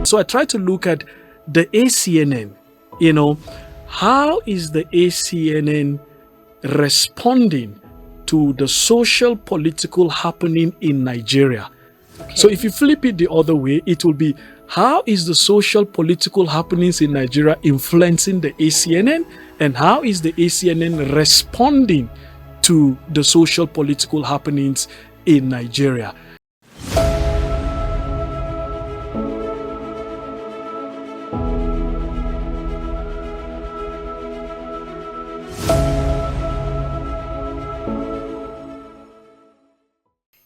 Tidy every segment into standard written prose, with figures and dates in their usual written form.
So I try to look at the ACNN, how is the ACNN responding to the social political happening in Nigeria? Okay. So if you flip it the other way, it will be, how is the social political happenings in Nigeria influencing the ACNN, and how is the ACNN responding to the social political happenings in Nigeria?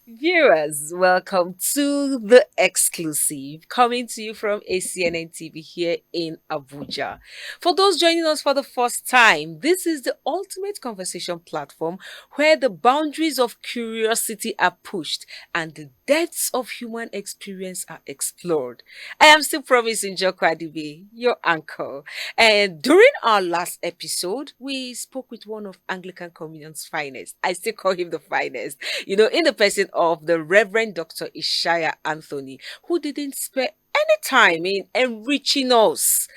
Viewers, welcome to The Exclusive, coming to you from ACNN TV here in Abuja. For those joining us for the first time, this is the ultimate conversation platform where the boundaries of curiosity are pushed and the depths of human experience are explored. I am still promising Njoku-Adibe, your uncle. And during our last episode, we spoke with one of Anglican Communion's finest. I still call him the finest, in the person of the Reverend Dr. Ishaya Anthony, who didn't spare any time in enriching us,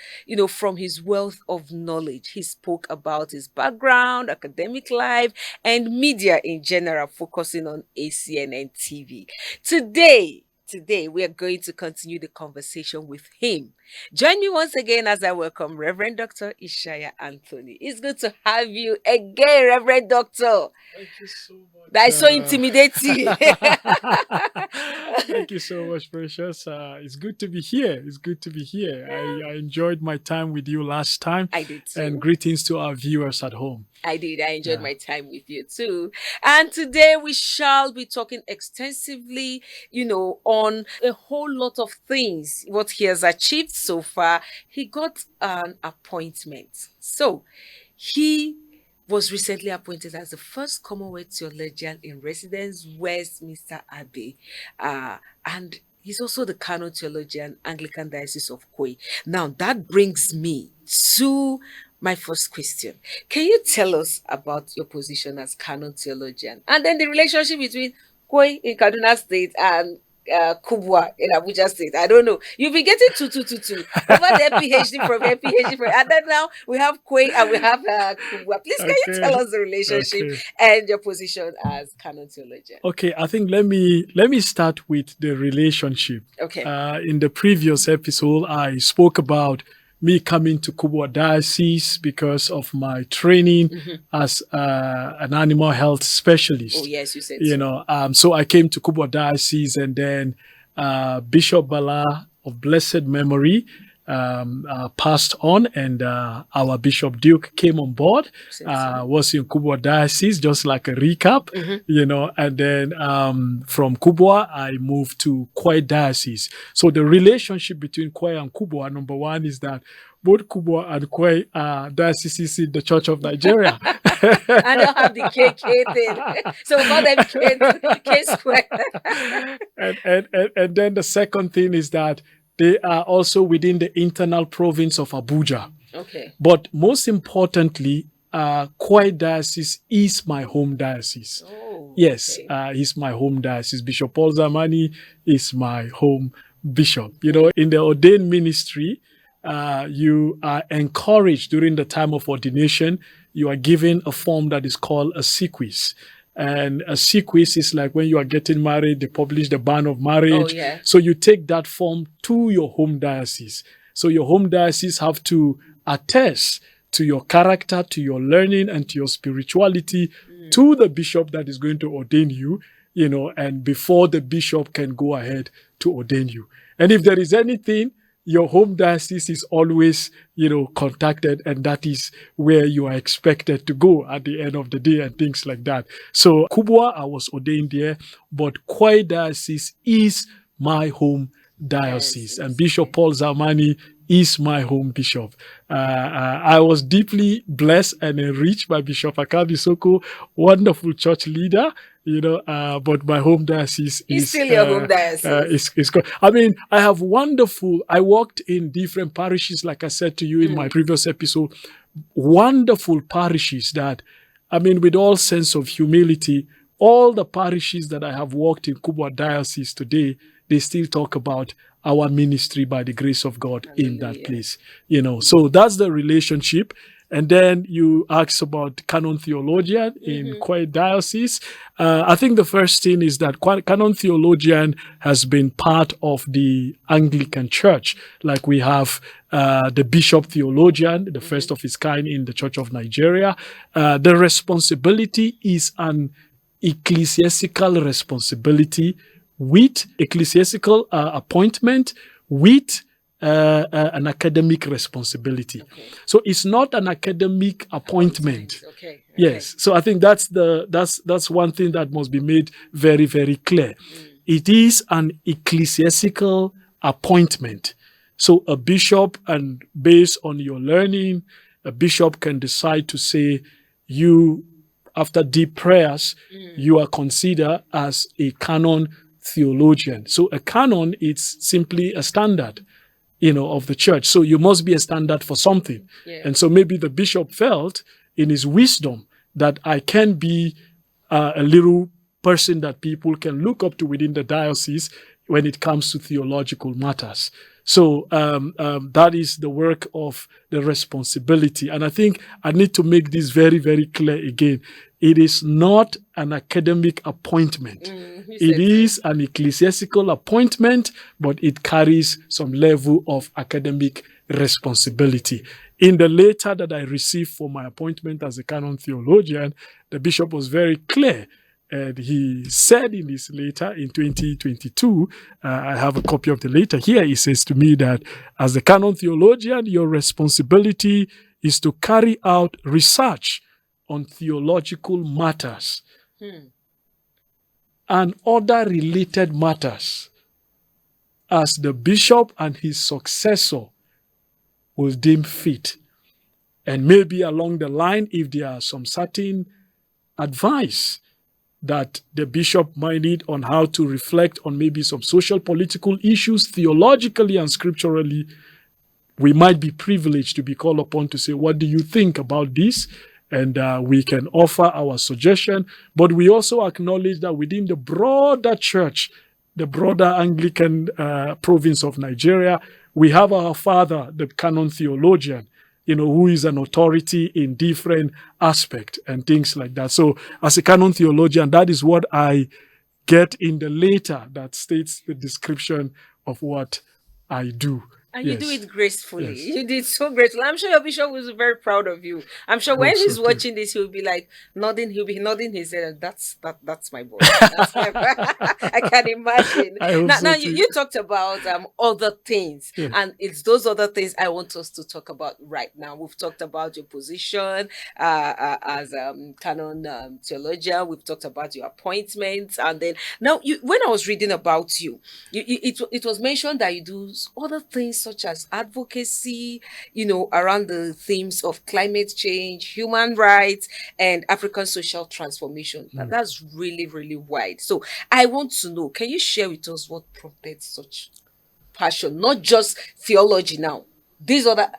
from his wealth of knowledge. He spoke about his background, academic life, and media in general, focusing on ACNN TV. Today, we are going to continue the conversation with him. Join me once again as I welcome Reverend Dr. Ishaya Anthony. It's good to have you again, Reverend Doctor. Thank you so much. That is so intimidating. Thank you so much, Precious. It's good to be here. Yeah. I enjoyed my time with you last time. I did too. And greetings to our viewers at home. I did. I enjoyed my time with you too. And today we shall be talking extensively, on a whole lot of things, what he has achieved so far. He got an appointment. So he was recently appointed as the first Commonwealth theologian in residence, Westminster Abbey. And he's also the canon theologian, Anglican Diocese of Koi. Now, that brings me to my first question. Can you tell us about your position as canon theologian and then the relationship between Koi in Kaduna State and Kubwa in Abuja State? I don't know. You've been getting 2 over there, PhD from here, and then now we have Koi and we have Kubwa. Please, can you tell us the relationship and your position as canon theologian? Okay, I think let me start with the relationship. Okay. In the previous episode, I spoke about me coming to Kubwa Diocese because of my training as an animal health specialist. Oh, yes, you said so. So I came to Kubwa Diocese, and then Bishop Bala of blessed memory passed on, and our Bishop Duke came on board, was in Kubwa Diocese, just like a recap, and then from Kubwa, I moved to Koi Diocese. So the relationship between Koi and Kubwa, number one, is that both Kubwa and Koi are dioceses in the Church of Nigeria. I don't have the KK thing. So we call them K square. And then the second thing is that they are also within the internal province of Abuja. Okay. But most importantly, Koi Diocese is my home diocese. Oh, yes, okay. He's my home diocese. Bishop Paul Zamani is my home bishop. In the ordained ministry, you are encouraged during the time of ordination. You are given a form that is called a sequis. And a sequis is like when you are getting married, they publish the ban of marriage. Oh, yeah. So you take that form to your home diocese. So your home diocese have to attest to your character, to your learning, and to your spirituality to the bishop that is going to ordain you, and before the bishop can go ahead to ordain you. And if there is anything, your home diocese is always, contacted, and that is where you are expected to go at the end of the day and things like that. So Kubwa, I was ordained there, but Koi Diocese is my home diocese, and Bishop Paul Zamani is my home bishop. I was deeply blessed and enriched by Bishop Akabi Soko, wonderful church leader, but my home diocese is still your home diocese. I worked in different parishes, like I said to you in my previous episode, wonderful parishes that, with all sense of humility, all the parishes that I have worked in Kubwa Diocese today, they still talk about our ministry by the grace of God in that Hallelujah. place. So that's the relationship. And then you asked about canon theologian in Kwai Diocese. I think the first thing is that canon theologian has been part of the Anglican Church. Like we have the bishop theologian, the first of his kind in the Church of Nigeria. The responsibility is an ecclesiastical responsibility with ecclesiastical appointment with an academic responsibility. Okay. So it's not an academic appointment. Okay. Yes. So I think that's one thing that must be made very, very clear. It is an ecclesiastical appointment. So a bishop, and based on your learning, a bishop can decide to say, you, after deep prayers, you are considered as a canon theologian. So a canon is simply a standard, of the church. So you must be a standard for something. Yeah. And so maybe the bishop felt in his wisdom that I can be a little person that people can look up to within the diocese when it comes to theological matters. So that is the work of the responsibility. And I think I need to make this very, very clear again. It is not an academic appointment. It is an ecclesiastical appointment, but it carries some level of academic responsibility. In the letter that I received for my appointment as a canon theologian, the bishop was very clear. And he said in his letter in 2022, I have a copy of the letter here. He says to me that as a canon theologian, your responsibility is to carry out research on theological matters and other related matters as the bishop and his successor will deem fit. And maybe along the line, if there are some certain advice that the bishop might need on how to reflect on maybe some social political issues theologically and scripturally, we might be privileged to be called upon to say, what do you think about this? And we can offer our suggestion. But we also acknowledge that within the broader church, the broader Anglican province of Nigeria, we have our father, the canon theologian, who is an authority in different aspects and things like that. So as a canon theologian, that is what I get in the letter that states the description of what I do. And you do it gracefully. Yes. You did so gracefully. I'm sure your bishop was very proud of you. I'm sure when he's watching this, he'll be like nodding. He'll be nodding his head. That's my boy. That's my I can imagine. Now you talked about other things, and it's those other things I want us to talk about right now. We've talked about your position as canon theologian. We've talked about your appointments, and then now when I was reading about you, it was mentioned that you do other things such as advocacy, around the themes of climate change, human rights, and African social transformation. That's really, really wide. So I want to know, can you share with us what prompted such passion, not just theology now? These other,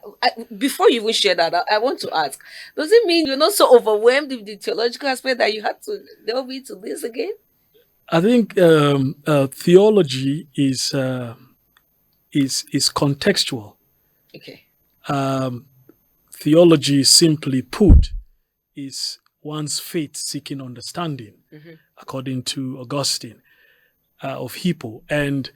before you even share that, I want to ask, does it mean you're not so overwhelmed with the theological aspect that you had to delve into this again? I think theology is contextual. Okay. Theology, simply put, is one's faith seeking understanding, according to Augustine of Hippo. And,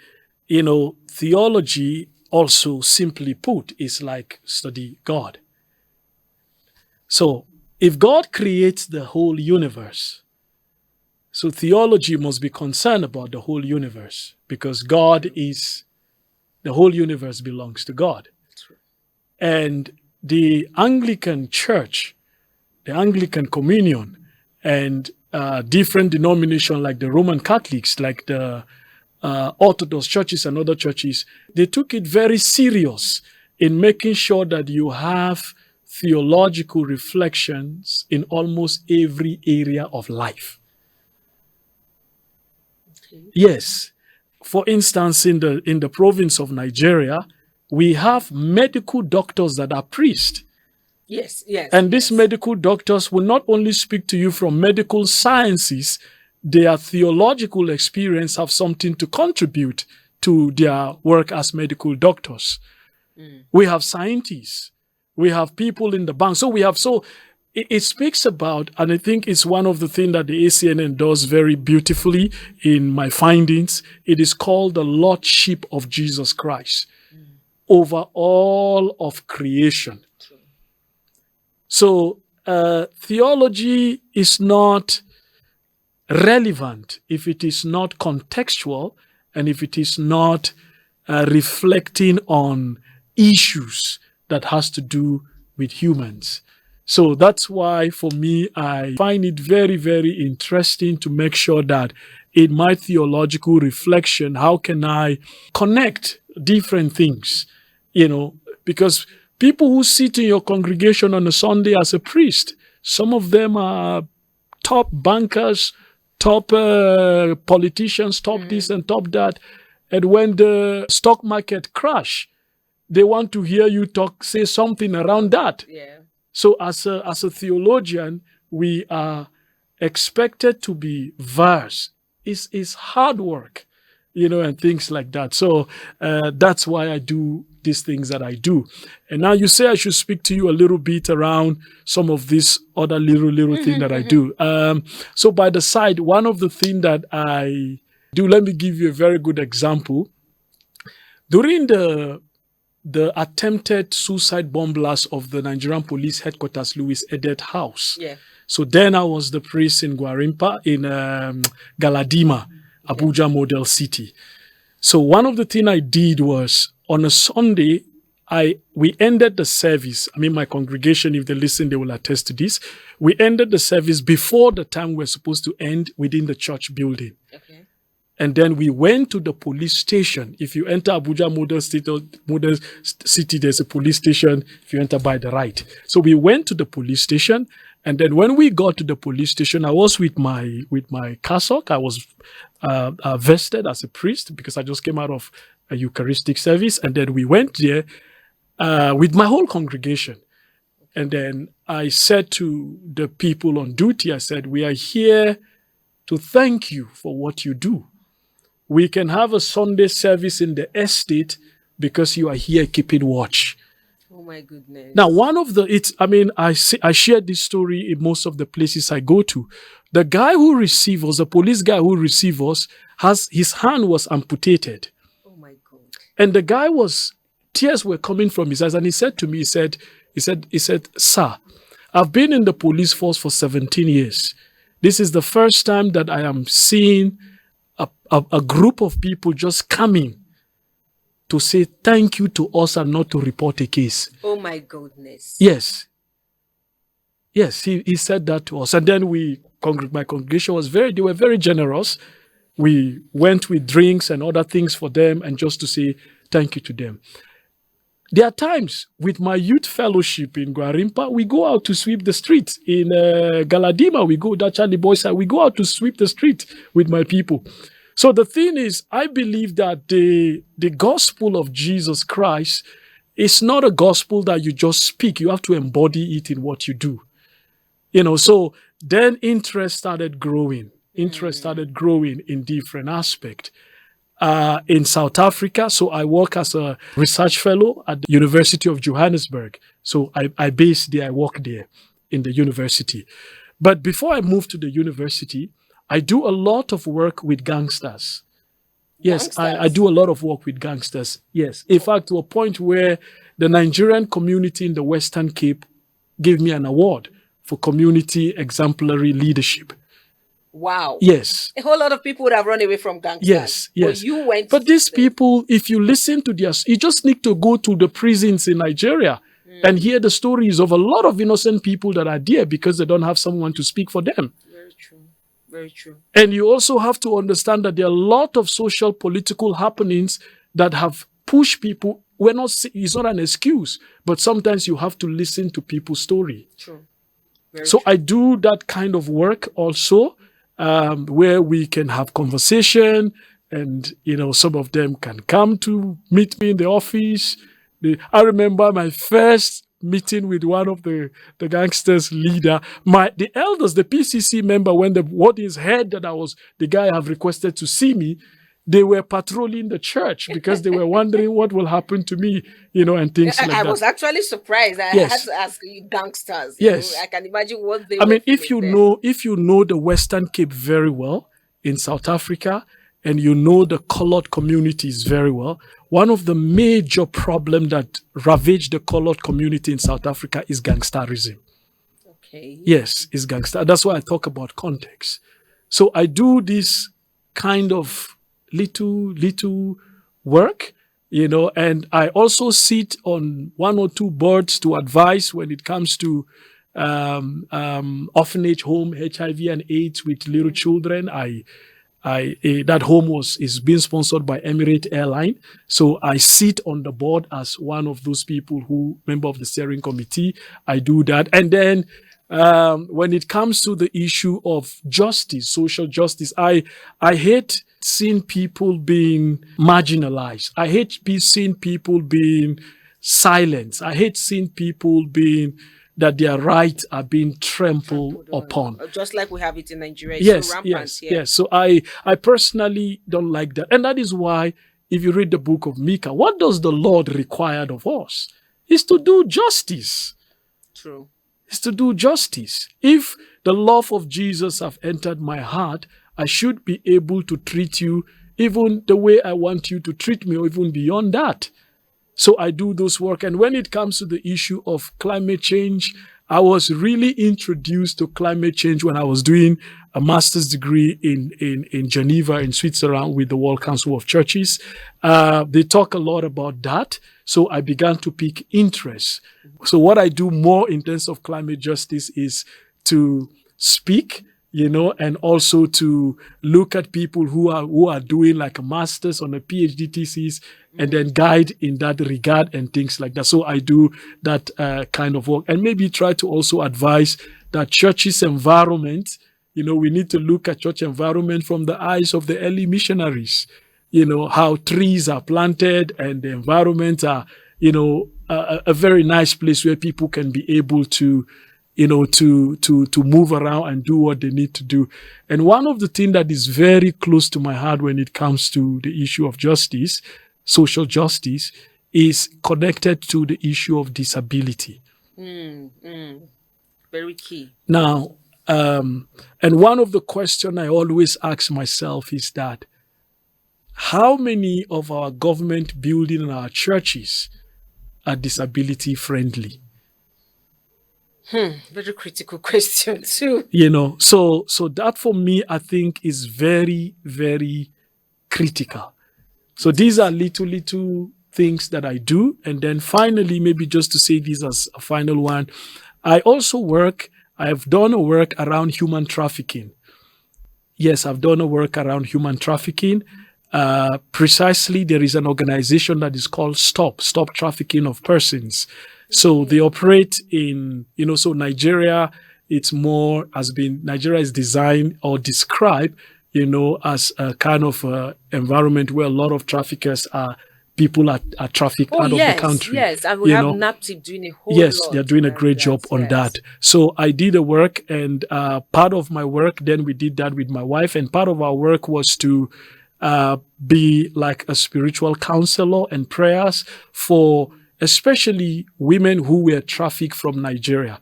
theology also, simply put, is like study God. So if God creates the whole universe, so theology must be concerned about the whole universe, because God is, the whole universe belongs to God. True. And the Anglican Church, the Anglican Communion, and different denominations like the Roman Catholics, like the Orthodox churches and other churches, they took it very serious in making sure that you have theological reflections in almost every area of life. Okay. Yes. For instance, in the province of Nigeria, we have medical doctors that are priests. Yes. And these medical doctors will not only speak to you from medical sciences, their theological experience have something to contribute to their work as medical doctors. We have scientists. We have people in the bank. It speaks about, and I think it's one of the things that the ACNN does very beautifully in my findings. It is called the Lordship of Jesus Christ over all of creation. So theology is not relevant if it is not contextual and if it is not reflecting on issues that has to do with humans. So that's why, for me, I find it very, very interesting to make sure that in my theological reflection, how can I connect different things? Because people who sit in your congregation on a Sunday as a priest, some of them are top bankers, top politicians, top this and top that. And when the stock market crash, they want to hear you say something around that. Yeah. So as a theologian, we are expected to be versed. It's hard work, and things like that. So that's why I do these things that I do. And now you say I should speak to you a little bit around some of these other little things that I do. So by the side, one of the things that I do, let me give you a very good example. During the attempted suicide bomb blast of the Nigerian police headquarters, Louis Edet House. Yeah. So then I was the priest in Gwarimpa, in Galadima, Abuja Model City. So one of the things I did was, on a Sunday, we ended the service. I mean, my congregation, if they listen, they will attest to this. We ended the service before the time we're supposed to end within the church building. Okay. And then we went to the police station. If you enter Abuja Model City, there's a police station if you enter by the right. So we went to the police station. And then when we got to the police station, I was with my cassock. I was vested as a priest because I just came out of a Eucharistic service. And then we went there with my whole congregation. And then I said to the people on duty, I said, we are here to thank you for what you do. We can have a Sunday service in the estate because you are here keeping watch. Oh my goodness. Now, I share this story in most of the places I go to. The guy who received us, the police guy who received us, his hand was amputated. Oh my God. And the guy tears were coming from his eyes. And he said to me, he said, sir, I've been in the police force for 17 years. This is the first time that I am seeing a group of people just coming to say thank you to us and not to report a case. Oh my goodness. Yes. Yes, he said that to us. And then my congregation they were very generous. We went with drinks and other things for them and just to say thank you to them. There are times with my youth fellowship in Gwarimpa, we go out to sweep the street. In Galadima, we go, that Charlie Boy side, we go out to sweep the street with my people. So the thing is, I believe that the gospel of Jesus Christ is not a gospel that you just speak. You have to embody it in what you do. So then interest started growing. Interest started growing in different aspects. In South Africa, so I work as a research fellow at the University of Johannesburg. So I base there, I work there in the university. But before I moved to the university, I do a lot of work with gangsters. Yes, I do a lot of work with gangsters. Yes. In fact, to a point where the Nigerian community in the Western Cape gave me an award for community exemplary leadership. Wow. Yes. A whole lot of people would have run away from gangsters. Yes, yes. But you went. But these people, if you listen to you just need to go to the prisons in Nigeria and hear the stories of a lot of innocent people that are there because they don't have someone to speak for them. Very true. Very true. And you also have to understand that there are a lot of social, political happenings that have pushed people. It's not an excuse, but sometimes you have to listen to people's story. True. So I do that kind of work also, where we can have conversation and, some of them can come to meet me in the office. I remember my first meeting with one of the gangsters leader. The elders, the PCC member, when the wardens heard that the guy have requested to see me, they were patrolling the church because they were wondering what will happen to me, and things like that. I was actually surprised. I had to ask you, gangsters. Yes, I can imagine what they. I mean, if you know the Western Cape very well in South Africa, and you know the colored communities very well, one of the major problems that ravaged the colored community in South Africa is gangsterism. Okay. Yes, it's gangster. That's why I talk about context. So I do this kind of little work, and I also sit on one or two boards to advise when it comes to orphanage home, HIV and AIDS with little children. That home is being sponsored by Emirates Airline. So I sit on the board as one of those people member of the steering committee. I do that. And then when it comes to the issue of justice, social justice, I hate seeing people being marginalized. I hate seeing people being silenced. I hate seeing people that their rights are being trampled upon. Just like we have it in Nigeria. Yes. So I personally don't like that. And that is why, if you read the book of Micah, what does the Lord require of us? Is to do justice. True. Is to do justice. If the love of Jesus have entered my heart, I should be able to treat you even the way I want you to treat me, or even beyond that. So I do those work. And when it comes to the issue of climate change, I was really introduced to climate change when I was doing a master's degree in Geneva, in Switzerland, with the World Council of Churches. They talk a lot about that. So I began to pick interest. So what I do more in terms of climate justice is to speak, and also to look at people who are doing like a master's on a PhD thesis, and then guide in that regard and things like that. So I do that kind of work, and maybe try to also advise that church's environment, we need to look at church environment from the eyes of the early missionaries, how trees are planted and the environment are, a very nice place where people can be able to to move around and do what they need to do. And one of the things that is very close to my heart when it comes to the issue of justice, social justice, is connected to the issue of disability. Very key. Now, and one of the questions I always ask myself is that, how many of our government buildings and our churches are disability friendly? Very critical question too. So that for me, I think is very, very critical. So these are little things that I do. And then finally, maybe just to say this as a final one, I have done a work around human trafficking. Yes, I've done a work around human trafficking. Precisely, there is an organization that is called Stop Trafficking of Persons. So they operate in, so Nigeria, Nigeria is designed or described, as a kind of environment where a lot of people are trafficked out of the country. Yes, and we have NAPTIP doing a whole lot. Yes, they're doing a great job on that. So I did a work, and part of my work, then we did that with my wife, and part of our work was to be like a spiritual counselor and prayers for especially women who were trafficked from Nigeria.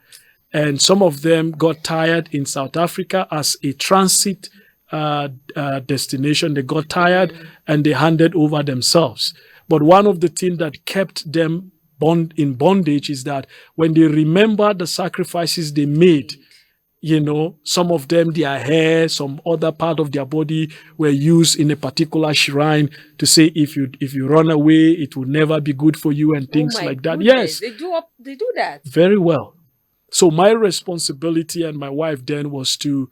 And some of them got tired in South Africa as a transit destination. They got tired and they handed over themselves. But one of the things that kept them in bondage is that when they remember the sacrifices they made, some of them, their hair, some other part of their body were used in a particular shrine to say, if you run away, it will never be good for you and things like that. Goodness. Yes. They do that. Very well. So my responsibility and my wife then was to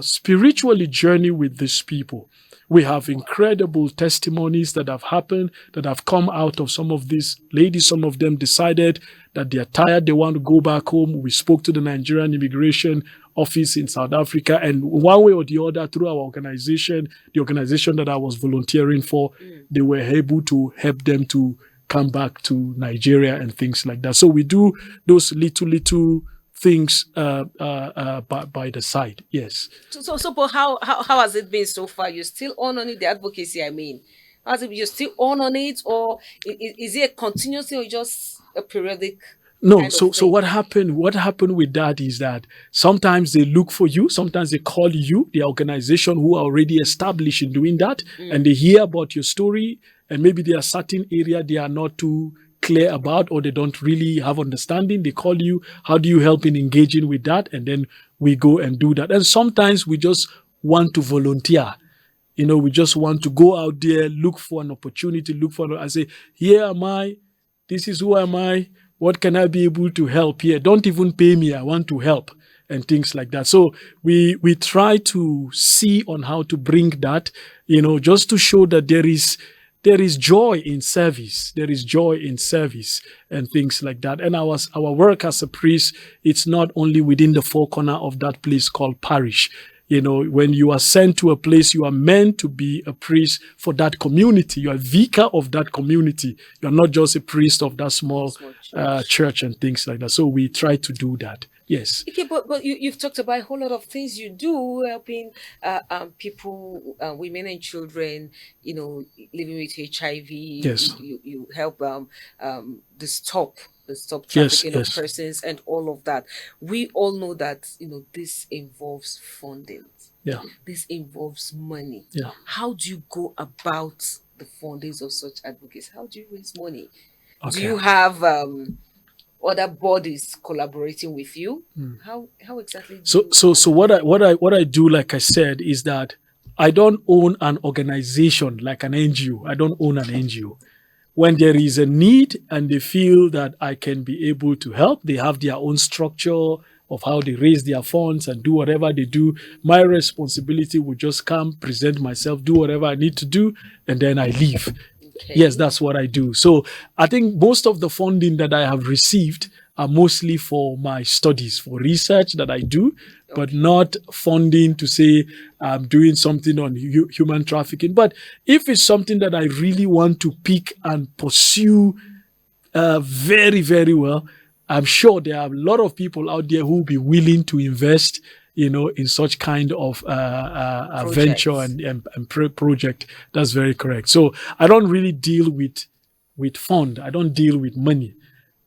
spiritually journey with these people. We have incredible testimonies that have happened, that have come out of some of these ladies. Some of them decided that they are tired, they want to go back home. We spoke to the Nigerian Immigration Office in South Africa, and one way or the other, through our organization, the organization that I was volunteering for, they were able to help them to come back to Nigeria and things like that. So we do those little things by the side. Yes. But how has it been so far? You're still on it, the advocacy, I mean. Has it, you're still on it, or is it a continuous thing or just a periodic No, kind of so thing? what happened with that is that sometimes they look for you, sometimes they call you, the organization who are already established in doing that, and they hear about your story, and maybe there are certain area they are not too clear about, or they don't really have understanding. They call you, how do you help in engaging with that? And then we go and do that. And sometimes we just want to volunteer. We just want to go out there, look for an opportunity, I say, here am I, this is who am I, what can I be able to help here? Don't even pay me, I want to help, and things like that. So we try to see on how to bring that, just to show that there is joy in service. There is joy in service and things like that. And our work as a priest, it's not only within the four corner of that place called parish. When you are sent to a place, you are meant to be a priest for that community. You are vicar of that community. You are not just a priest of that small church and things like that. So we try to do that. Yes. Okay, but you've talked about a whole lot of things you do, helping people, women and children, living with HIV. Yes. You help the stop trafficking of persons and all of that. We all know that this involves funding. Yeah. This involves money. Yeah. How do you go about the fundings of such advocates? How do you raise money? Okay. Do you have other bodies collaborating with you? How exactly? So what I do, like I said, is that I don't own an organization like an NGO. I don't own an NGO. When there is a need and they feel that I can be able to help, they have their own structure of how they raise their funds and do whatever they do. My responsibility would just come, present myself, do whatever I need to do, and then I leave. Okay. Yes, that's what I do. So I think most of the funding that I have received are mostly for my studies, for research that I do, but not funding to say I'm doing something on human trafficking. But if it's something that I really want to pick and pursue very, very well, I'm sure there are a lot of people out there who will be willing to invest in such kind of venture and project. That's very correct. So I don't really deal with fund. I don't deal with money.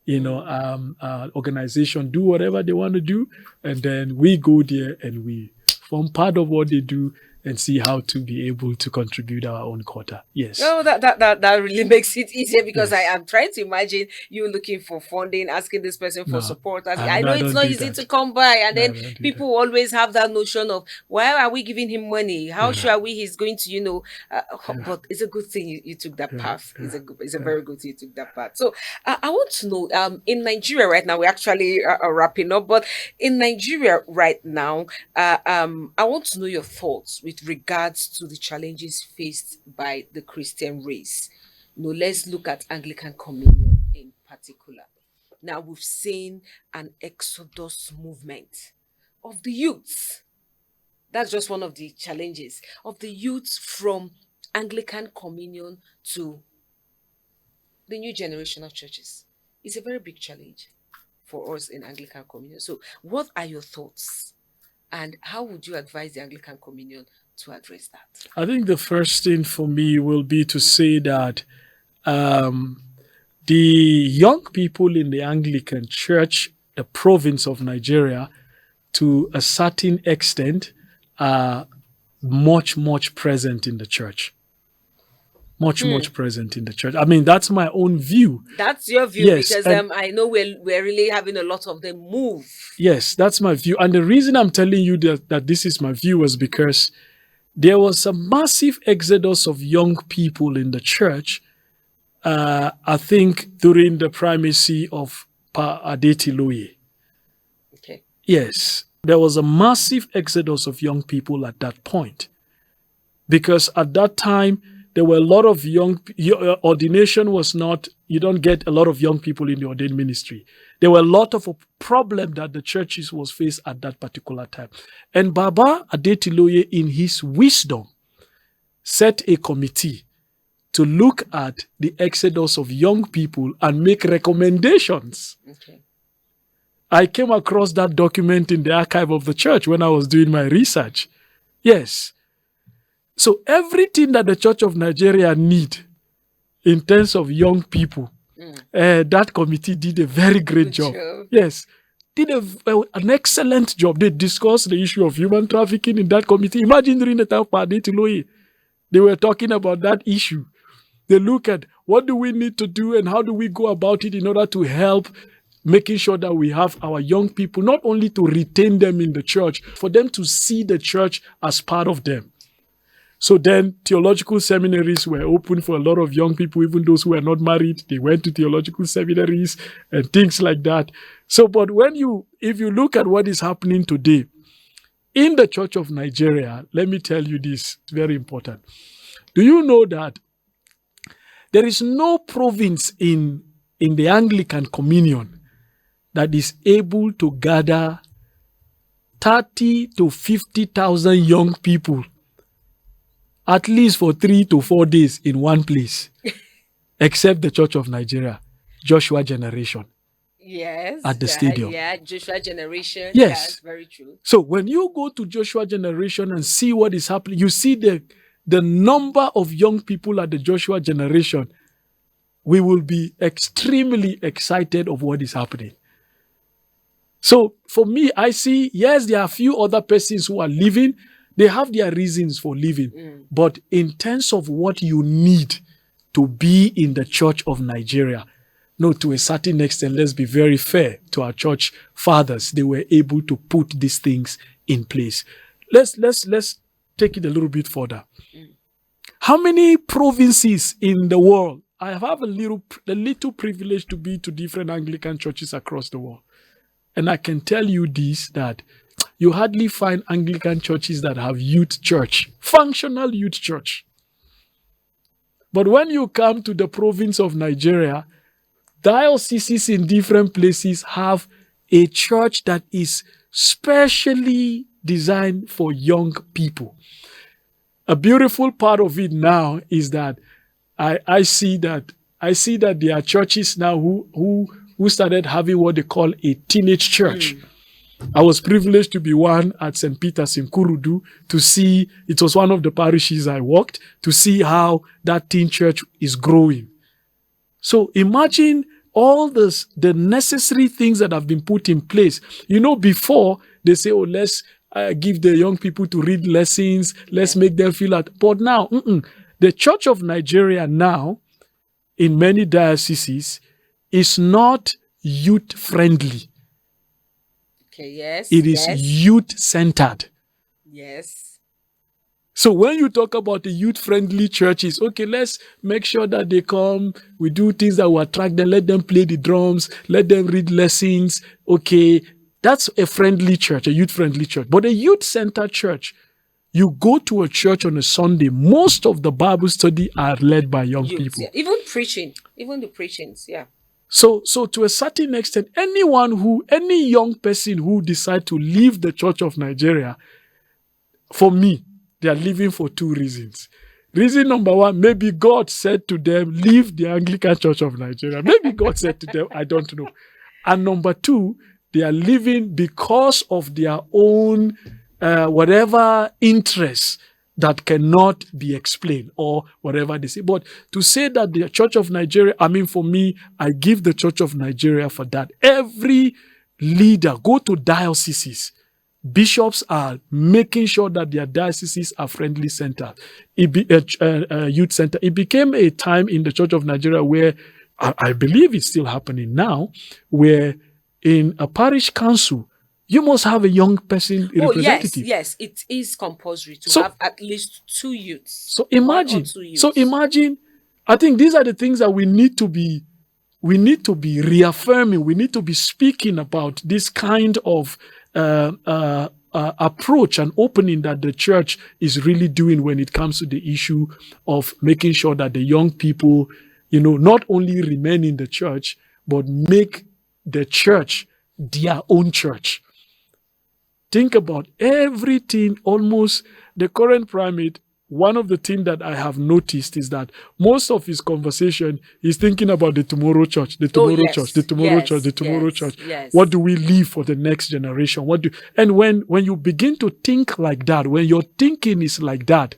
Organization do whatever they want to do, and then we go there and we form part of what they do and see how to be able to contribute our own quota. Yes. Oh, that really makes it easier, because yes. I am trying to imagine you looking for funding, asking this person for support. I know it's not easy to come by, and then people always have that notion of, why are we giving him money? How sure are we he's going to, but it's a good thing you took that path. It's a very good thing you took that path. So I want to know, in Nigeria right now, we're actually wrapping up, but in Nigeria right now, I want to know your thoughts with regards to the challenges faced by the Christian race. Let's look at Anglican Communion in particular. Now, we've seen an exodus movement of the youths. That's just one of the challenges of the youths from Anglican Communion to the new generation of churches. It's a very big challenge for us in Anglican Communion. So what are your thoughts? And how would you advise the Anglican Communion to address that? I think the first thing for me will be to say that the young people in the Anglican Church, the province of Nigeria, to a certain extent, are much present in the church. Much present in the church. I mean, that's my own view. That's your view, yes, because I know we're really having a lot of them move. Yes, that's my view. And the reason I'm telling you that this is my view is because there was a massive exodus of young people in the church, I think, during the primacy of Pa Adetiloye. Okay. Yes, there was a massive exodus of young people at that point. Because at that time, there were a lot of ordination was not, you don't get a lot of young people in the ordained ministry. There were a lot of a problem that the churches was faced at that particular time. And Baba Adetiloye, in his wisdom, set a committee to look at the exodus of young people and make recommendations. Okay. I came across that document in the archive of the church when I was doing my research. Yes. So everything that the Church of Nigeria need in terms of young people, that committee did a very great job. Yes. Did an excellent job. They discussed the issue of human trafficking in that committee. Imagine during the time of Adetiloye, they were talking about that issue. They look at what do we need to do and how do we go about it in order to help making sure that we have our young people, not only to retain them in the church, for them to see the church as part of them. So then theological seminaries were open for a lot of young people, even those who were not married. They went to theological seminaries and things like that. So, but if you look at what is happening today in the Church of Nigeria, let me tell you this, it's very important. Do you know that there is no province in the Anglican Communion that is able to gather 30 to 50,000 young people at least for 3 to 4 days in one place, except the Church of Nigeria, Joshua Generation. Yes. At the stadium. Yeah, Joshua Generation. Yes. Yeah, very true. So when you go to Joshua Generation and see what is happening, you see the number of young people at the Joshua Generation, we will be extremely excited of what is happening. So for me, I see, yes, there are a few other persons who are living. They have their reasons for living. But in terms of what you need to be in the Church of Nigeria, no, to a certain extent, let's be very fair to our church fathers. They were able to put these things in place. Let's take it a little bit further. How many provinces in the world? I have a little privilege to be to different Anglican churches across the world. And I can tell you this, that you hardly find Anglican churches that have youth church, functional youth church. But when you come to the province of Nigeria, dioceses in different places have a church that is specially designed for young people. A beautiful part of it now is that I see that there are churches now who started having what they call a teenage church. I was privileged to be one at St. Peter's in Kurudu to see, it was one of the parishes I worked, to see how that teen church is growing. So imagine all the necessary things that have been put in place. You know, before they say, oh, let's give the young people to read lessons, let's make them feel that. But now, the Church of Nigeria now, in many dioceses, is not youth-friendly. Okay, yes. It is youth-centered. Yes. So when you talk about the youth-friendly churches, okay, let's make sure that they come, we do things that will attract them, let them play the drums, let them read lessons. Okay, that's a friendly church, a youth-friendly church. But a youth-centered church, you go to a church on a Sunday, most of the Bible study are led by young people. Yeah. Even the preachings, yeah. So to a certain extent, any young person who decide to leave the Church of Nigeria, for me, they are leaving for 2 reasons. Reason number 1, maybe God said to them, leave the Anglican Church of Nigeria. Maybe God said to them, I don't know. And number 2, they are leaving because of their own whatever interests that cannot be explained or whatever they say. But to say that the Church of Nigeria, for me, I give the Church of Nigeria for that. Every leader, go to dioceses. Bishops are making sure that their dioceses are friendly centered, youth center. It became a time in the Church of Nigeria where, I believe it's still happening now, where in a parish council, you must have a young person representative. Yes, it is compulsory to have at least 2 youths. So imagine, I think these are the things that we need to be reaffirming. We need to be speaking about this kind of approach and opening that the church is really doing when it comes to the issue of making sure that the young people, not only remain in the church, but make the church their own church. Think about everything, almost the current primate one of the things that I have noticed is that most of his conversation is thinking about the tomorrow church, the tomorrow church, the tomorrow church, the tomorrow church. Yes. What do we leave for the next generation? And when you begin to think like that, when your thinking is like that,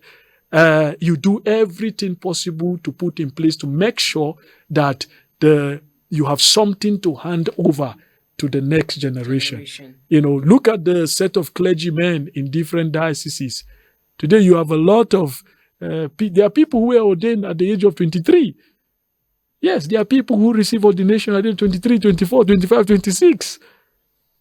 you do everything possible to put in place to make sure that you have something to hand over to the next generation. Look at the set of clergymen in different dioceses. Today you have a lot of, there are people who were ordained at the age of 23. Yes, there are people who receive ordination at the age of 23, 24, 25, 26.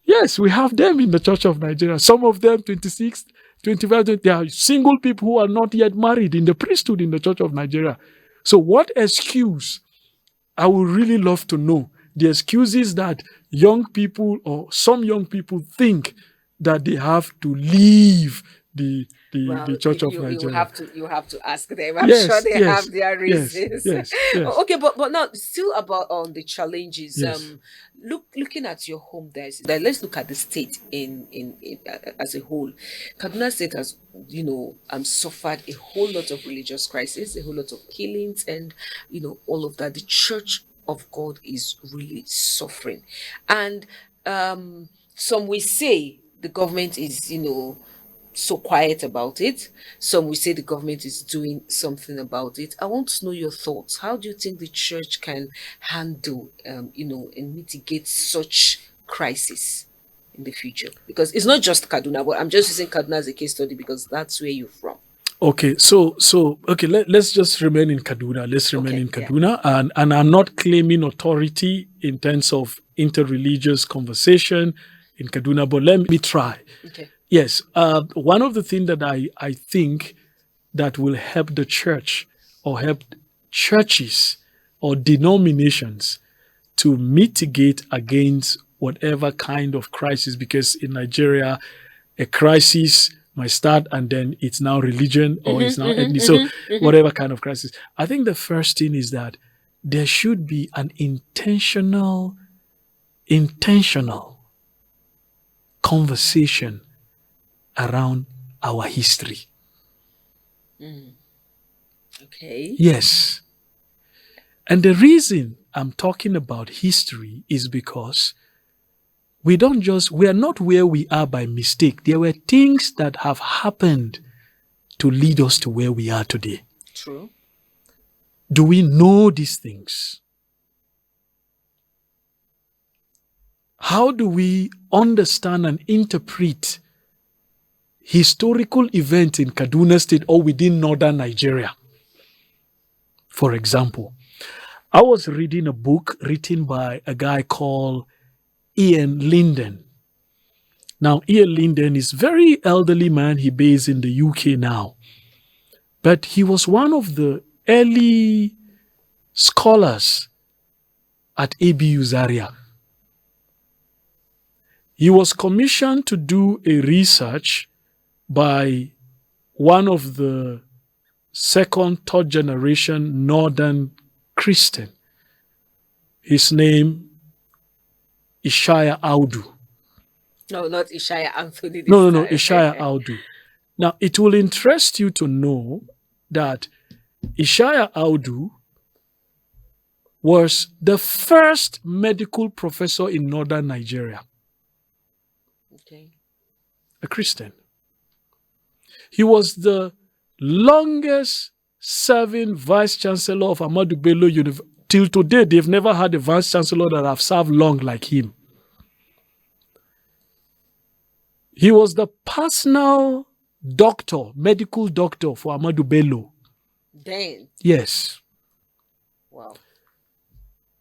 Yes, we have them in the Church of Nigeria. Some of them 26, 25, 20, they are single people who are not yet married in the priesthood in the Church of Nigeria. So what excuse, I would really love to know, the excuses that young people or some young people think that they have to leave the Church of Nigeria. You have to ask them. I'm sure they have their reasons. Yes. Okay, but now still about the challenges. Yes. Looking at your home diocese, let's look at the state in as a whole. Kaduna State has suffered a whole lot of religious crisis, a whole lot of killings, and all of that. The Church of God is really suffering, and some will say the government is so quiet about it. Some will say the government is doing something about it. I want to know your thoughts. How do you think the church can handle, and mitigate such crisis in the future? Because it's not just Kaduna, but I'm just using Kaduna as a case study because that's where you're from. Okay, so let's just remain in Kaduna. Let's remain in Kaduna, and I'm not claiming authority in terms of interreligious conversation in Kaduna, but let me try. Okay. Yes, one of the things that I think that will help the church or help churches or denominations to mitigate against whatever kind of crisis, because in Nigeria, a crisis might start and then it's now religion or it's now ethnic. So whatever kind of crisis. I think the first thing is that there should be an intentional conversation around our history. Okay. Yes. And the reason I'm talking about history is because we are not where we are by mistake. There were things that have happened to lead us to where we are today. True. Do we know these things? How do we understand and interpret historical events in Kaduna State or within northern Nigeria? For example, I was reading a book written by a guy called Ian Linden. Now, Ian Linden is a very elderly man. He based in the UK now. But he was one of the early scholars at ABU Zaria. He was commissioned to do a research by one of the second, third generation Northern Christian. His name, Ishaya Audu. No, not Ishaya Anthony. No, Ishaya Audu. Now, it will interest you to know that Ishaya Audu was the first medical professor in northern Nigeria. Okay. A Christian. He was the longest serving vice chancellor of Ahmadu Bello University. Till today, they've never had a vice chancellor that have served long like him. He was the personal doctor, medical doctor for Ahmadu Bello. Then. Yes. Wow.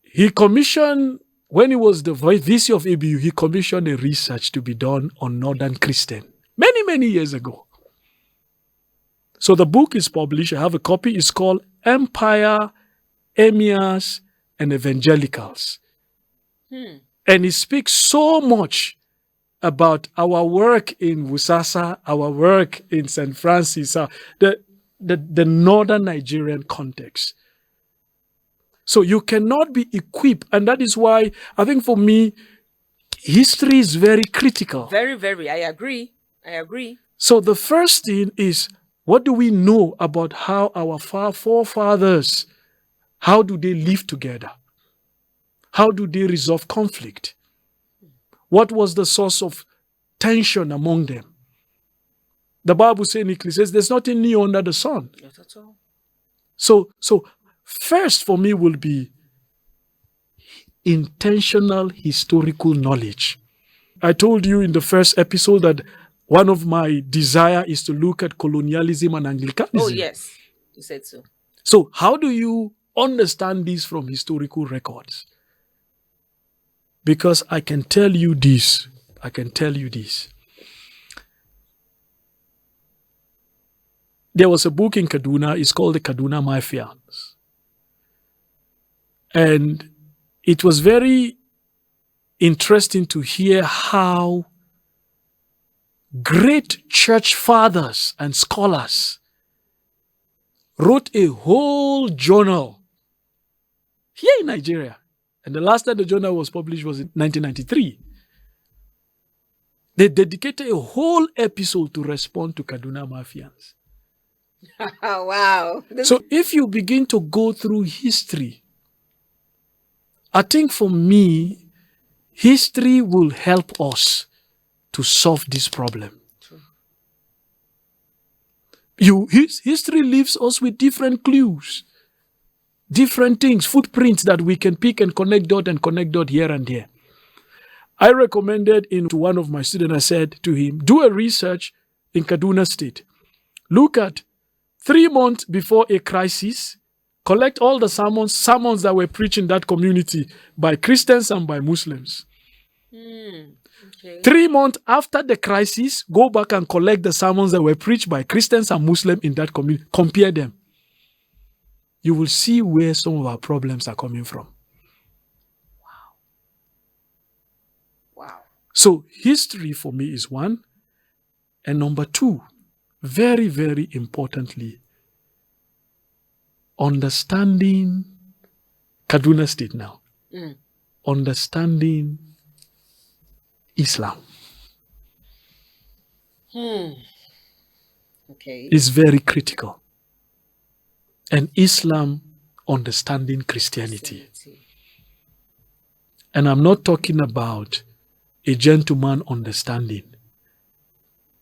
He commissioned, when he was the VC of ABU, he commissioned a research to be done on Northern Christian many, many years ago. So the book is published. I have a copy. It's called Empire, Emirs, and Evangelicals. And it speaks so much about our work in Wusasa, our work in St. Francis, the northern Nigerian context. So you cannot be equipped. And that is why I think for me, history is very critical. Very, very. I agree. So the first thing is, What do we know about how our forefathers, how do they live together? How do they resolve conflict? What was the source of tension among them? The Bible says in Ecclesiastes, there's nothing new under the sun. Not at all. So first for me will be intentional historical knowledge. I told you in the first episode that one of my desire is to look at colonialism and Anglicanism. Oh, yes. You said so. So how do you understand this from historical records? Because I can tell you this. There was a book in Kaduna, it's called The Kaduna Mafians. And it was very interesting to hear how great church fathers and scholars wrote a whole journal here in Nigeria. And the last time the journal was published was in 1993. They dedicated a whole episode to respond to Kaduna Mafians. Wow. So if you begin to go through history, I think for me, history will help us to solve this problem. History leaves us with different clues, different things, footprints that we can pick and connect dot here and there. I recommended to one of my students, I said to him, do a research in Kaduna State. Look at 3 months before a crisis, collect all the sermons that were preached in that community by Christians and by Muslims. Okay. 3 months after the crisis, go back and collect the sermons that were preached by Christians and Muslims in that community. Compare them. You will see where some of our problems are coming from. Wow. So history for me is one. And number two, very, very importantly, understanding Kaduna State now. Understanding Islam. Okay. Is very critical. And Islam understanding Christianity. And I'm not talking about a gentleman understanding.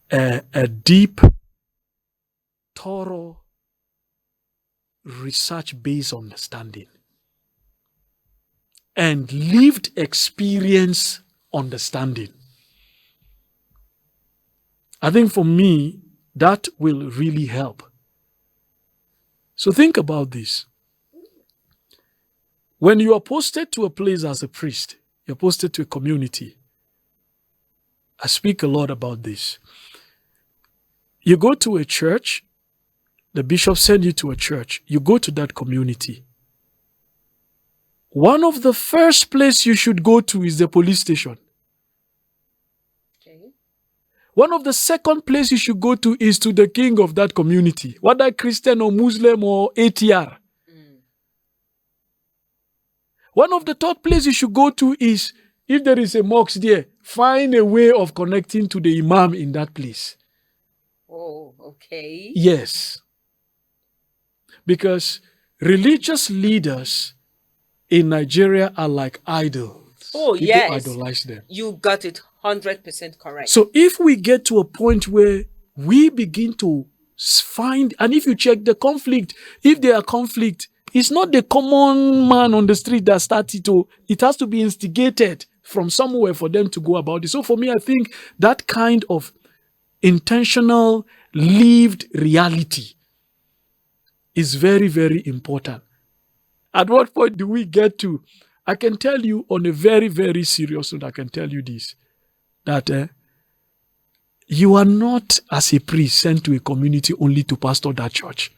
A deep, thorough, research-based understanding. And lived experience understanding. I think for me, that will really help. So think about this. When you are posted to a place as a priest, you're posted to a community. I speak a lot about this. You go to a church, the bishop sends you to a church, you go to that community. One of the first places you should go to is the police station. Okay. One of the second places you should go to is to the king of that community, whether Christian or Muslim or ATR. One of the third places you should go to is, if there is a mosque there, find a way of connecting to the imam in that place. Oh, okay. Yes. Because religious leaders in Nigeria are like idols. Oh, People yes. idolize them. You got it 100% correct. So if we get to a point where we begin to find, and if you check the conflict, if there are conflict, it's not the common man on the street that started to, it has to be instigated from somewhere for them to go about it. So for me, I think that kind of intentional, lived reality is very, very important. At what point do we get to, I can tell you on a very, very serious note, I can tell you this, that you are not as a priest sent to a community only to pastor that church.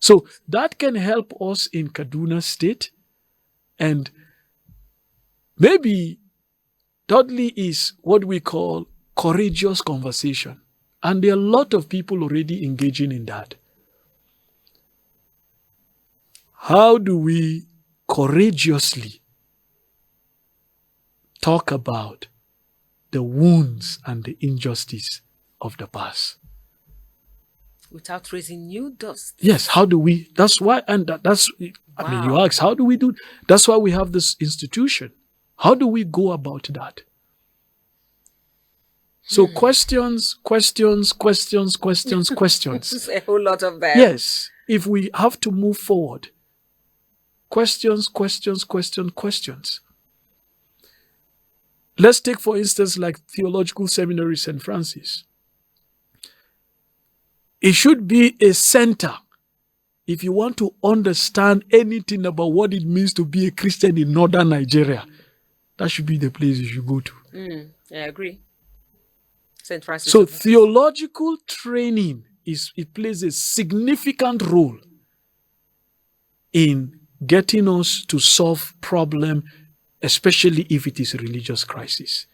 So that can help us in Kaduna State. And maybe thirdly is what we call courageous conversation. And there are a lot of people already engaging in that. How do we courageously talk about the wounds and the injustice of the past? Without raising new dust. Yes, how do we? That's why, and that's, I mean, you ask, how do we do? That's why we have this institution. How do we go about that? So questions. It's a whole lot of them. Yes, if we have to move forward, questions. Let's take, for instance, like Theological Seminary St. Francis. It should be a center. If you want to understand anything about what it means to be a Christian in northern Nigeria, that should be the place you should go to. I agree. St. Francis. So theological training it plays a significant role in getting us to solve problem, especially if it is a religious crisis.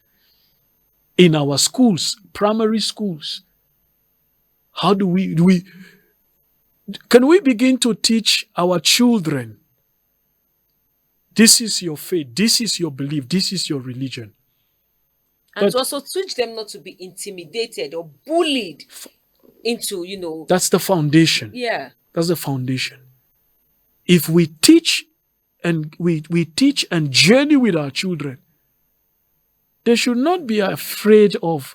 In our schools, primary schools, how do we can we begin to teach our children, this is your faith, this is your belief, this is your religion? And to also teach them not to be intimidated or bullied into, That's the foundation. Yeah. That's the foundation. If we teach and we teach and journey with our children, they should not be afraid of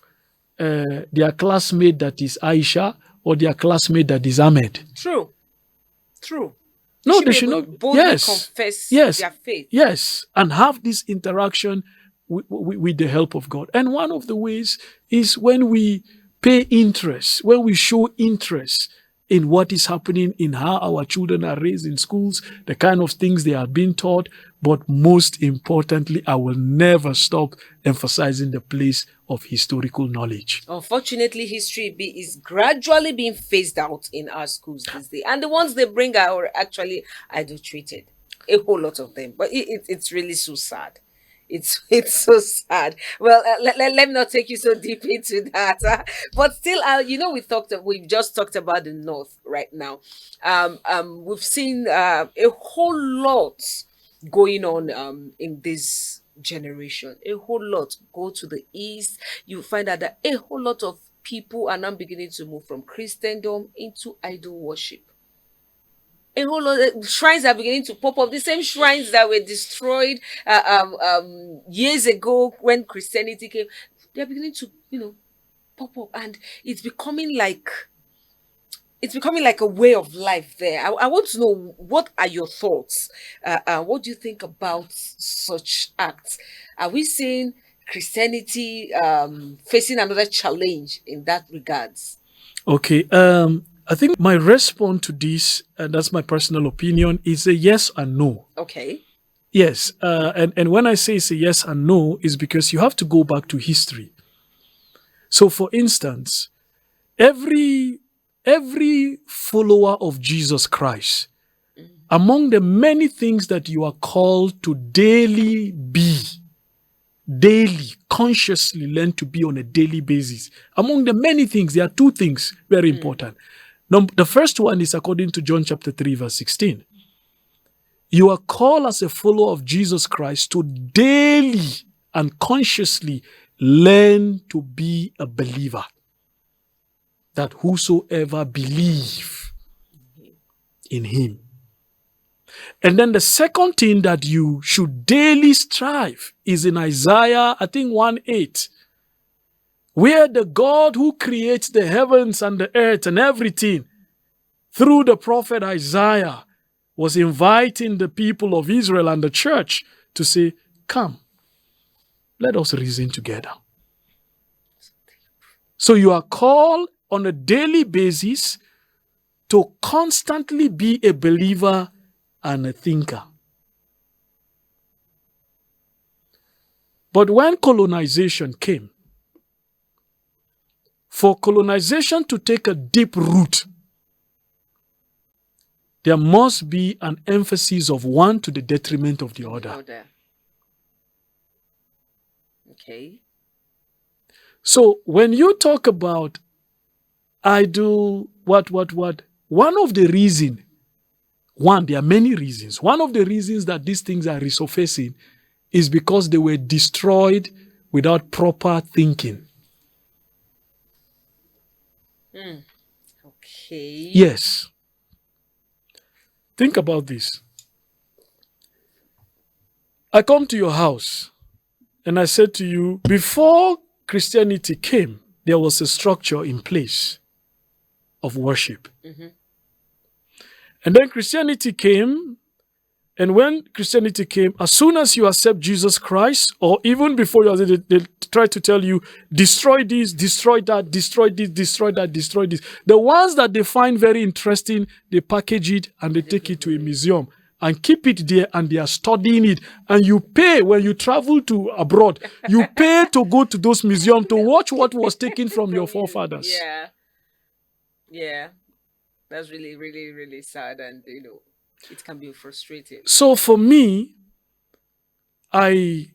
their classmate that is Aisha or their classmate that is Ahmed. True. No, they should not. Boldly confess their faith. Yes, and have this interaction with the help of God. And one of the ways is when we pay interest, when we show interest in what is happening, in how our children are raised in schools, the kind of things they are being taught. But most importantly, I will never stop emphasizing the place of historical knowledge. Unfortunately, history is gradually being phased out in our schools these days. And the ones they bring are actually adulterated. A whole lot of them. But it's really so sad. It's so sad. Well, let me not take you so deep into that. But still, we've just talked about the North right now. We've seen a whole lot going on in this generation. A whole lot. Go to the East, you find out that a whole lot of people are now beginning to move from Christendom into idol worship. A whole lot of shrines are beginning to pop up. The same shrines that were destroyed years ago when Christianity came, they're beginning to, pop up, and it's becoming like a way of life there. I want to know, what are your thoughts? What do you think about such acts? Are we seeing Christianity facing another challenge in that regards? Okay. I think my response to this, and that's my personal opinion, is a yes and no. Okay. Yes. And when I say it's a yes and no, is because you have to go back to history. So, for instance, every follower of Jesus Christ, among the many things that you are called to daily consciously learn to be on a daily basis, among the many things, there are two things very important. The first one is according to John chapter 3, verse 16. You are called as a follower of Jesus Christ to daily and consciously learn to be a believer. That whosoever believe in him. And then the second thing that you should daily strive is in Isaiah, I think 1:8, where the God who creates the heavens and the earth and everything through the prophet Isaiah was inviting the people of Israel and the church to say, come, let us reason together. So you are called on a daily basis to constantly be a believer and a thinker. But when colonization came, for colonization to take a deep root, there must be an emphasis of one to the detriment of the other. Okay. So when you talk about idol, what? One of the reasons, there are many reasons. One of the reasons that these things are resurfacing is because they were destroyed without proper thinking. Okay. Yes. Think about this. I come to your house and I said to you, before Christianity came, there was a structure in place of worship. Mm-hmm. And then Christianity came. And when Christianity came, as soon as you accept Jesus Christ, or even before you, they try to tell you, destroy this, destroy that, destroy this, destroy that, destroy this. The ones that they find very interesting, they package it and they take it to a museum and keep it there, and they are studying it. And you pay when you travel to abroad. You pay to go to those museums to watch what was taken from your forefathers. Yeah. Yeah. That's really, really, really sad, and it can be frustrating. So for me, I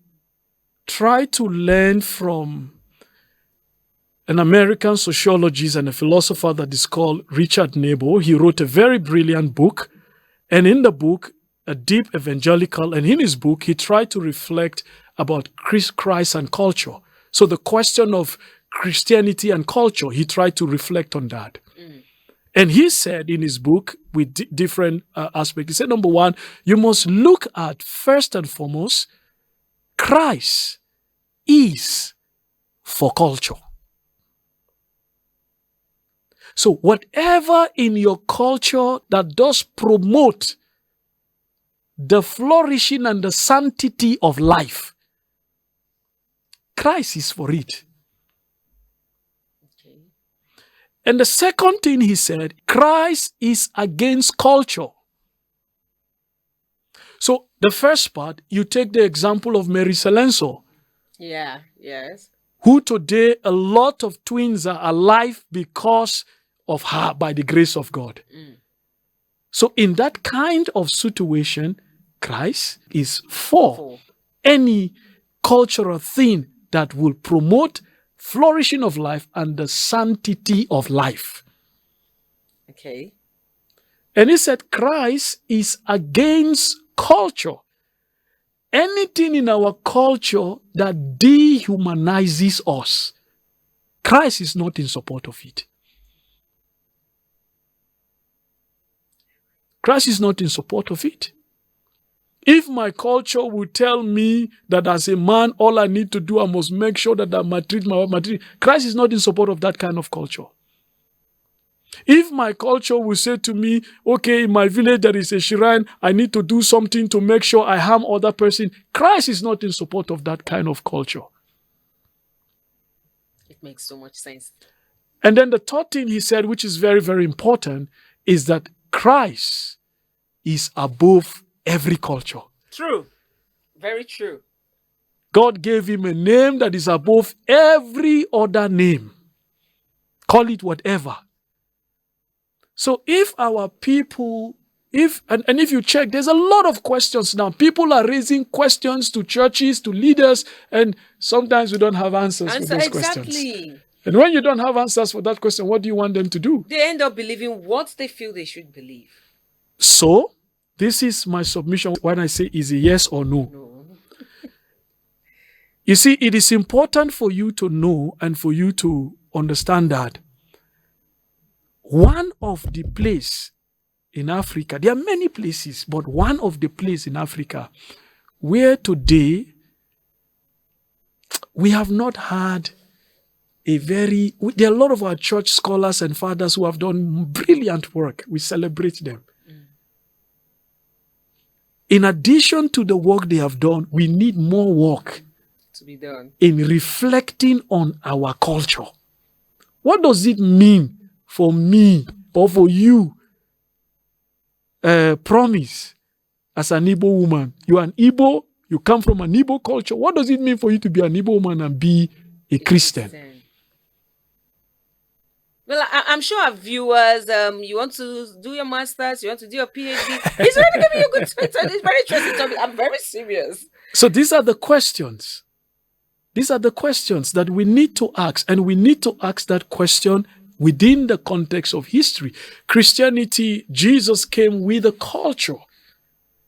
try to learn from an American sociologist and a philosopher that is called Richard Nebo. He wrote a very brilliant book. And in the book, a deep evangelical, and in his book, he tried to reflect about Christ and culture. So the question of Christianity and culture, he tried to reflect on that. And he said in his book, with different aspects, he said, number one, you must look at, first and foremost, Christ is for culture. So whatever in your culture that does promote the flourishing and the sanctity of life, Christ is for it. And the second thing he said, Christ is against culture. So the first part, you take the example of Mary Selenso. Yeah, yes. Who today a lot of twins are alive because of her, by the grace of God. So in that kind of situation, Christ is for any cultural thing that will promote flourishing of life and the sanctity of life. Okay. And he said Christ is against culture. Anything in our culture that dehumanizes us, Christ is not in support of it. Christ is not in support of it. If my culture would tell me that as a man, all I need to do, I must make sure that I maltreat my wife, Christ is not in support of that kind of culture. If my culture will say to me, okay, in my village there is a shrine, I need to do something to make sure I harm other person, Christ is not in support of that kind of culture. It makes so much sense. And then the third thing he said, which is very, very important, is that Christ is above every culture. True. Very true. God gave him a name that is above every other name. Call it whatever. So if our people, if you check, there's a lot of questions now. People are raising questions to churches, to leaders, and sometimes we don't have answers for those questions. And when you don't have answers for that question, what do you want them to do? They end up believing what they feel they should believe. So, this is my submission when I say is a yes or no. No. You see, it is important for you to know and for you to understand that one of the places in Africa, there are many places, but one of the places in Africa where today we have not had there are a lot of our church scholars and fathers who have done brilliant work. We celebrate them. In addition to the work they have done, we need more work to be done in reflecting on our culture. What does it mean for me or for you? Promise as an Igbo woman. You are an Igbo, you come from an Igbo culture. What does it mean for you to be an Igbo woman and be a Christian? Well, I'm sure our viewers, you want to do your master's, you want to do your PhD. He's already giving you a good speech, and it's very interesting topic. I'm very serious. So these are the questions. These are the questions that we need to ask, and we need to ask that question within the context of history. Christianity, Jesus came with a culture.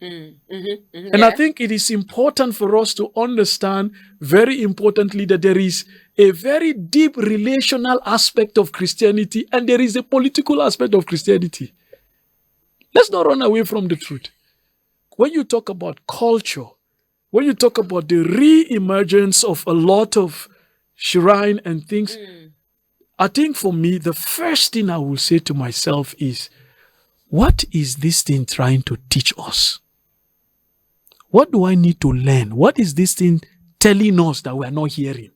And I think it is important for us to understand, very importantly, that there is a very deep relational aspect of Christianity and there is a political aspect of Christianity. Let's not run away from the truth. When you talk about culture, when you talk about the re-emergence of a lot of shrine and things, I think for me, the first thing I will say to myself is, what is this thing trying to teach us? What do I need to learn? What is this thing telling us that we are not hearing?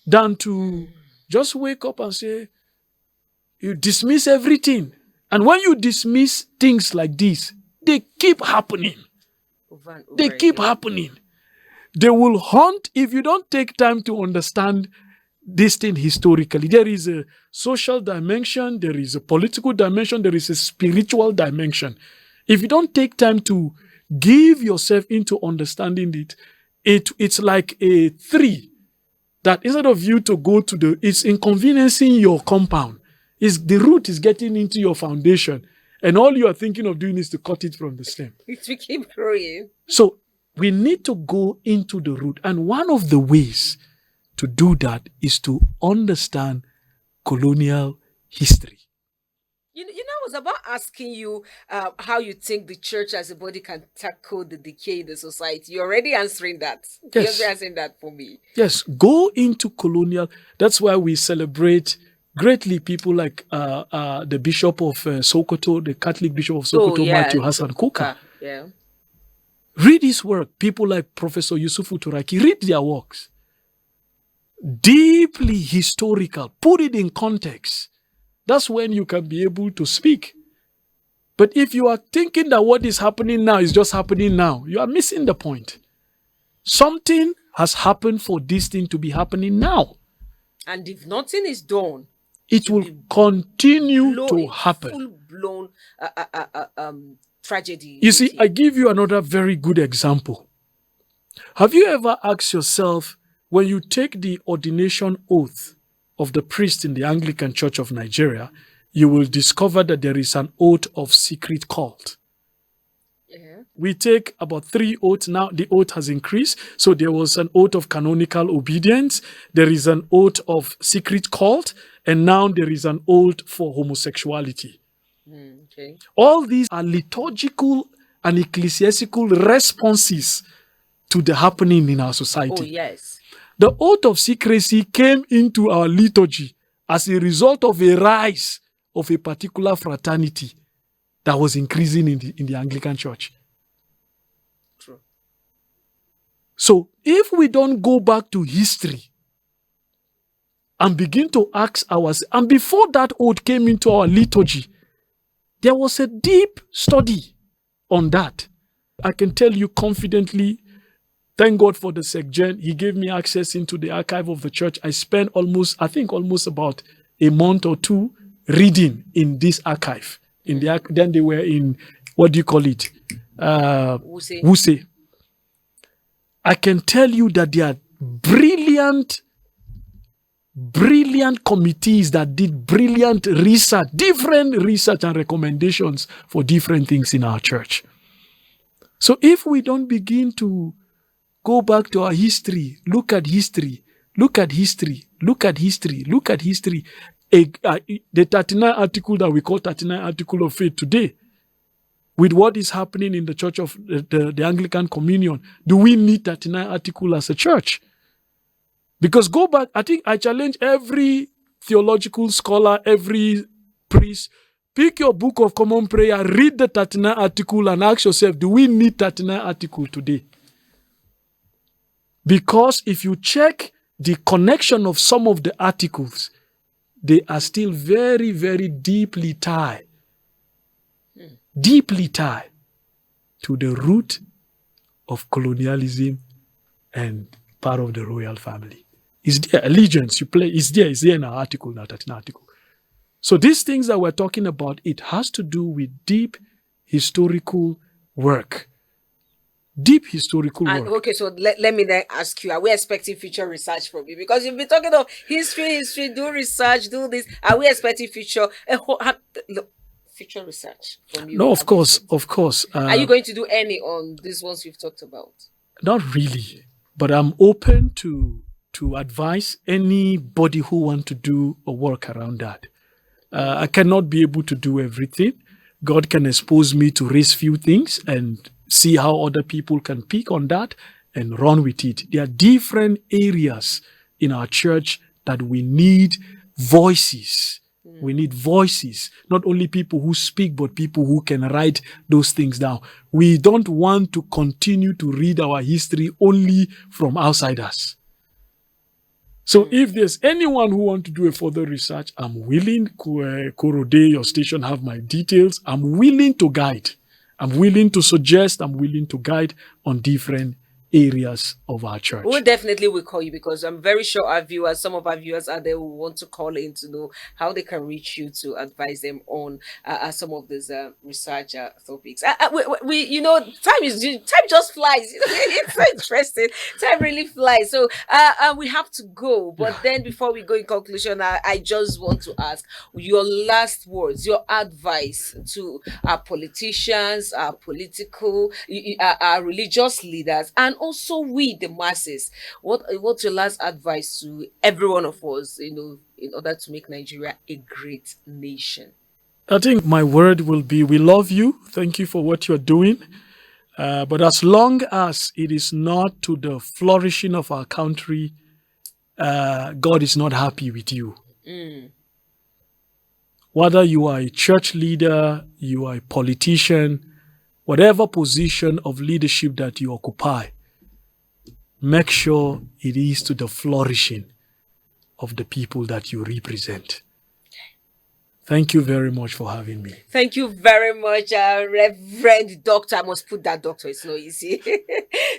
Than to just wake up and say, you dismiss everything. And when you dismiss things like this, they keep happening. They keep happening. They will haunt if you don't take time to understand this thing historically. There is a social dimension, there is a political dimension, there is a spiritual dimension. If you don't take time to give yourself into understanding it, it's like a tree that instead of you to go to it's inconveniencing your compound. The root is getting into your foundation, and all you are thinking of doing is to cut it from the stem. It will keep growing. So we need to go into the root, and one of the ways to do that is to understand colonial history. You know, I was about asking you how you think the church as a body can tackle the decay in the society. You're already answering that. Yes. You're answering that for me. Yes, go into colonial. That's why we celebrate greatly people like the Bishop of Sokoto, the Catholic Bishop of Sokoto, Matthew Hassan Kuka. Yeah. Read his work. People like Professor Yusufu Turaki, read their works. Deeply historical. Put it in context. That's when you can be able to speak. But if you are thinking that what is happening now is just happening now, you are missing the point. Something has happened for this thing to be happening now. And if nothing is done, it will continue to happen. Full-blown tragedy. You see, I give you another very good example. Have you ever asked yourself, when you take the ordination oath of the priest in the Anglican Church of Nigeria, you will discover that there is an oath of secret cult. Yeah. We take about 3 oaths now. The oath has increased. So there was an oath of canonical obedience. There is an oath of secret cult. And now there is an oath for homosexuality. Okay. All these are liturgical and ecclesiastical responses to the happening in our society. Oh, yes. The oath of secrecy came into our liturgy as a result of a rise of a particular fraternity that was increasing in the Anglican Church. True. So if we don't go back to history and begin to ask ourselves, and before that oath came into our liturgy, there was a deep study on that. I can tell you confidently, thank God for the SecGen. He gave me access into the archive of the church. I spent almost about a month or 2 reading in this archive. Then they were in, what do you call it? Wuse. I can tell you that there are brilliant committees that did brilliant research, different research and recommendations for different things in our church. So if we don't begin to go back to our history, look at history, the 39 article that we call 39 article of faith today, with what is happening in the church of the Anglican Communion, do we need 39 article as a church? Because go back, I think I challenge every theological scholar, every priest, pick your book of common prayer, read the 39 article and ask yourself, do we need 39 article today? Because if you check the connection of some of the articles, they are still very, very deeply tied to the root of colonialism and part of the royal family. Is there allegiance you play? Is there in our article now? That's an article. So these things that we're talking about, it has to do with deep historical work. Deep historical work. Okay, so let me then ask you, are we expecting future research from you? Because you've been talking of history, do research, do this. Are we expecting future? Look, future research from you? No, of Have you course, said? of course. Are you going to do any on these ones we've talked about? Not really, but I'm open to advise anybody who want to do a work around that. I cannot be able to do everything. God can expose me to raise few things and see how other people can pick on that and run with it. There are different areas in our church that we need voices. We need voices, not only people who speak, but people who can write those things down. We don't want to continue to read our history only from outsiders. So if there's anyone who want to do a further research, I'm willing. Korode, your station have my details. I'm willing to guide. I'm willing to suggest. I'm willing to guide on different areas of our church. We definitely will call you because I'm very sure our viewers, some of our viewers out there who want to call in to know how they can reach you to advise them on some of these research topics. Time just flies. It's so interesting. Time really flies. So we have to go. But then before we go in conclusion, I just want to ask your last words, your advice to our politicians, our political, our religious leaders, and also we, the masses. What's your last advice to every one of us, in order to make Nigeria a great nation? I think my word will be, we love you. Thank you for what you're doing. But as long as it is not to the flourishing of our country, God is not happy with you. Whether you are a church leader, you are a politician, whatever position of leadership that you occupy, make sure it is to the flourishing of the people that you represent. Thank you very much for having me. Thank you very much, Reverend Doctor. I must put that doctor, it's not easy.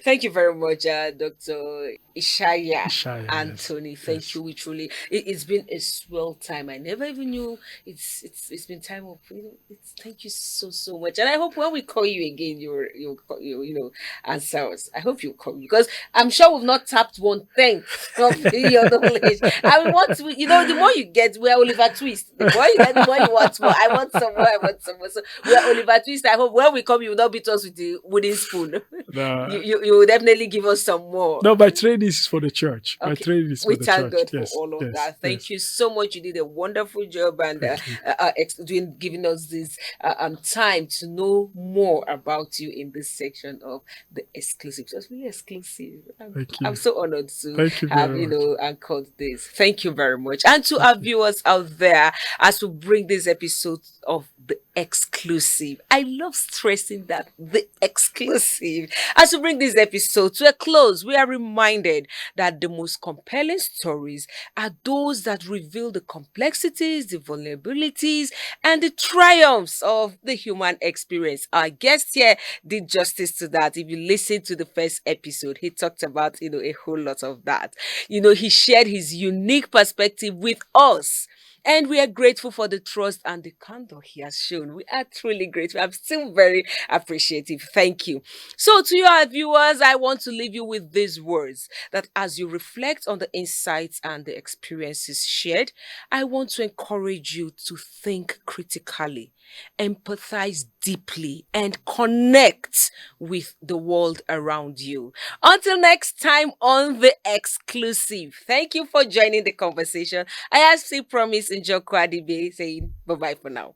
Thank you very much, Dr. Ishaya Anthony. Yes. Thank you. We truly, it's been a swell time. I never even knew it's been time of, thank you so much. And I hope when we call you again, you'll answer us. I hope you'll call me because I'm sure we've not tapped one thing of your knowledge. I want to, the more you get, we're Oliver Twist. The more you get, the more you want more. I want some more. So we're Oliver Twist. I hope when we come, you will not beat us with the wooden spoon. No. You will definitely give us some more. No, my training is for the church. Okay. My training is for the church. We thank God for all of that. Thank you so much. You did a wonderful job and giving us this time to know more about you in this section of the exclusive. Just really exclusive. I'm so honored to have anchored this. Thank you very much. And to our viewers out there, as we bring this episode of the exclusive, I love stressing that, the exclusive. As we bring this episode to a close, we are reminded that the most compelling stories are those that reveal the complexities, the vulnerabilities, and the triumphs of the human experience. Our guest here did justice to that. If you listen to the first episode, he talked about, a whole lot of that. He shared his unique perspective with us. And we are grateful for the trust and the candor he has shown. We are truly grateful. I'm still very appreciative. Thank you. So to your viewers, I want to leave you with these words that as you reflect on the insights and the experiences shared, I want to encourage you to think critically, empathize deeply, and connect with the world around you. Until next time on The Exclusive, thank you for joining the conversation. I as still promise Njoku-Adibe saying bye-bye for now.